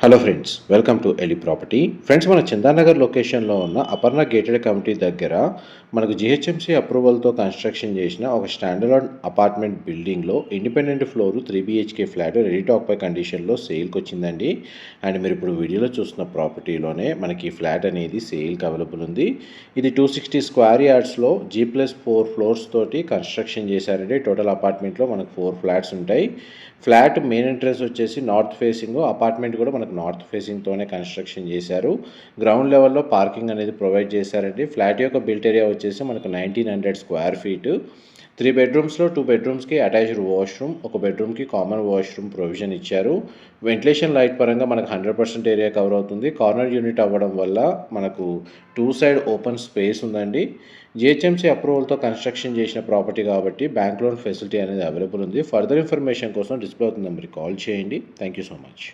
Hello friends, welcome to Eli property. Friends, మన చందానగర్ లొకేషన్లో ఉన్న అపర్ణ గేటెడ్ కమిటీ దగ్గర మనకు జిహెచ్ఎంసీ అప్రూవల్తో కన్స్ట్రక్షన్ చేసిన ఒక స్టాండర్డ్ అపార్ట్మెంట్ బిల్డింగ్లో independent floor 3 BHK flat ready to occupy కండిషన్లో సేల్కి వచ్చిందండి. అండ్ మీరు ఇప్పుడు వీడియోలో చూస్తున్న ప్రాపర్టీలోనే మనకి ఫ్లాట్ అనేది సేల్కి అవైలబుల్ ఉంది. ఇది 260 స్క్వేర్ యార్డ్స్లో G+4 ఫ్లోర్స్ తోటి కన్స్ట్రక్షన్ చేశారండి. టోటల్ అపార్ట్మెంట్లో మనకు 4 ఫ్లాట్స్ ఉంటాయి. ఫ్లాట్ మెయిన్ ఎంట్రన్స్ వచ్చేసి నార్త్ ఫేసింగ్, అపార్ట్మెంట్ కూడా మనకు నార్త్ ఫేసింగ్తోనే కన్స్ట్రక్షన్ చేశారు. గ్రౌండ్ లెవెల్లో పార్కింగ్ అనేది ప్రొవైడ్ చేశారండి. ఫ్లాట్ యొక్క బిల్ట్ ఏరియా వచ్చేసి మనకు 1900 స్క్వేర్ ఫీట్. 3 బెడ్రూమ్స్లో 2 బెడ్రూమ్స్కి అటాచ్డ్ వాష్రూమ్, ఒక బెడ్రూమ్కి కామన్ వాష్రూమ్ ప్రొవిజన్ ఇచ్చారు. వెంటిలేషన్ లైట్ పరంగా మనకు 100% ఏరియా కవర్ అవుతుంది. కార్నర్ యూనిట్ అవ్వడం వల్ల మనకు 2 సైడ్ ఓపెన్ స్పేస్ ఉందండి. జిహెచ్ఎంసీ అప్రూవల్తో కన్స్ట్రక్షన్ చేసిన ప్రాపర్టీ కాబట్టి బ్యాంక్ లోన్ ఫెసిలిటీ అనేది అవైలబుల్ ఉంది. ఫర్దర్ ఇన్ఫర్మేషన్ కోసం డిస్ప్లే అవుతున్న నెంబర్కి కాల్ చేయండి. Thank you so much.